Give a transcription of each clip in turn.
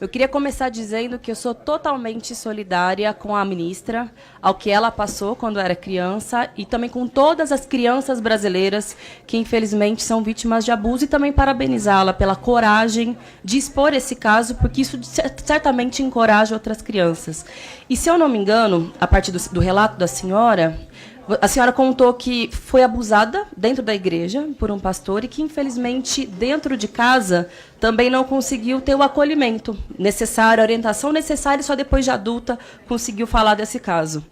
Eu queria começar dizendo que eu sou totalmente solidária com a ministra, ao que ela passou quando era criança, e também com todas as crianças brasileiras que, infelizmente, são vítimas de abuso, e também parabenizá-la pela coragem de expor esse caso, porque isso certamente encoraja outras crianças. E, se eu não me engano, a partir do relato da senhora, a senhora contou que foi abusada dentro da igreja por um pastor e que, infelizmente, dentro de casa, também não conseguiu ter o acolhimento necessário, a orientação necessária, e só depois de adulta conseguiu falar desse caso.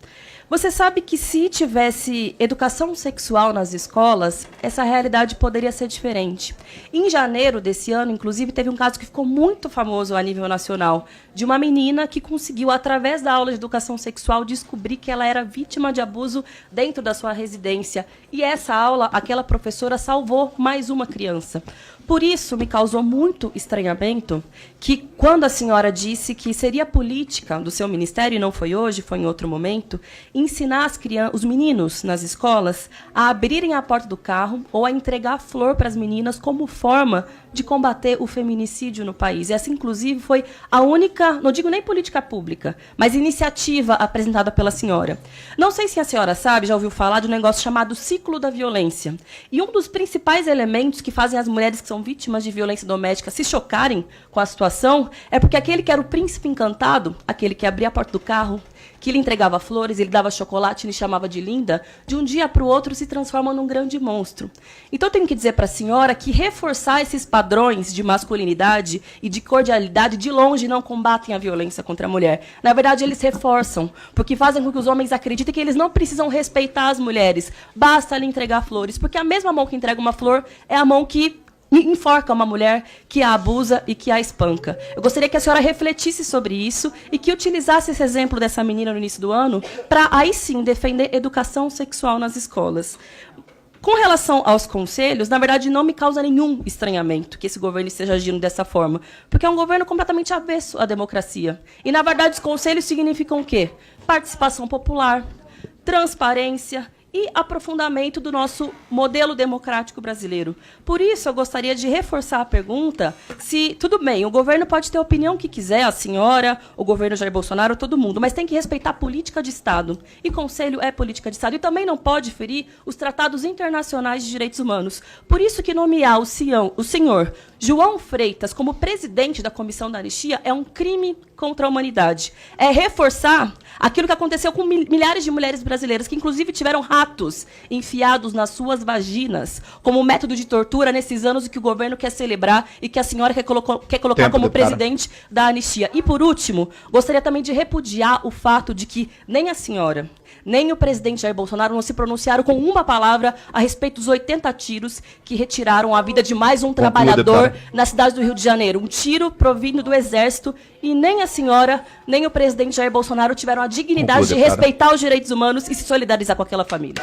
Você sabe que, se tivesse educação sexual nas escolas, essa realidade poderia ser diferente. Em janeiro desse ano, inclusive, teve um caso que ficou muito famoso a nível nacional, de uma menina que conseguiu, através da aula de educação sexual, descobrir que ela era vítima de abuso dentro da sua residência. E essa aula, aquela professora salvou mais uma criança. Por isso, me causou muito estranhamento que, quando a senhora disse que seria política do seu ministério, e não foi hoje, foi em outro momento, ensinar os meninos nas escolas a abrirem a porta do carro ou a entregar flor para as meninas como forma de combater o feminicídio no país. E essa, inclusive, foi a única, não digo nem política pública, mas iniciativa apresentada pela senhora. Não sei se a senhora sabe, já ouviu falar de um negócio chamado ciclo da violência. E um dos principais elementos que fazem as mulheres que são vítimas de violência doméstica se chocarem com a situação é porque aquele que era o príncipe encantado, aquele que abria a porta do carro, que lhe entregava flores, ele dava chocolate e lhe chamava de linda, de um dia para o outro se transforma num grande monstro. Então, eu tenho que dizer para a senhora que reforçar esses padrões de masculinidade e de cordialidade, de longe, não combatem a violência contra a mulher. Na verdade, eles reforçam, porque fazem com que os homens acreditem que eles não precisam respeitar as mulheres, basta lhe entregar flores, porque a mesma mão que entrega uma flor é a mão que enforca uma mulher, que a abusa e que a espanca. Eu gostaria que a senhora refletisse sobre isso e que utilizasse esse exemplo dessa menina no início do ano para, aí sim, defender educação sexual nas escolas. Com relação aos conselhos, na verdade, não me causa nenhum estranhamento que esse governo esteja agindo dessa forma, porque é um governo completamente avesso à democracia. E, na verdade, os conselhos significam o quê? Participação popular, transparência e aprofundamento do nosso modelo democrático brasileiro. Por isso, eu gostaria de reforçar a pergunta se, tudo bem, o governo pode ter a opinião que quiser, a senhora, o governo Jair Bolsonaro, todo mundo, mas tem que respeitar a política de Estado. E conselho é política de Estado. E também não pode ferir os tratados internacionais de direitos humanos. Por isso que nomear o senhor João Freitas como presidente da Comissão da Anistia é um crime contra a humanidade. É reforçar aquilo que aconteceu com milhares de mulheres brasileiras, que inclusive tiveram ratos enfiados nas suas vaginas, como método de tortura nesses anos que o governo quer celebrar e que a senhora quer colocar como presidente da Anistia. E, por último, gostaria também de repudiar o fato de que nem a senhora, nem o presidente Jair Bolsonaro não se pronunciaram com uma palavra a respeito dos 80 tiros que retiraram a vida de mais um trabalhador na cidade do Rio de Janeiro. Um tiro provindo do Exército, e nem a senhora, nem o presidente Jair Bolsonaro tiveram a dignidade de respeitar os direitos humanos e se solidarizar com aquela família.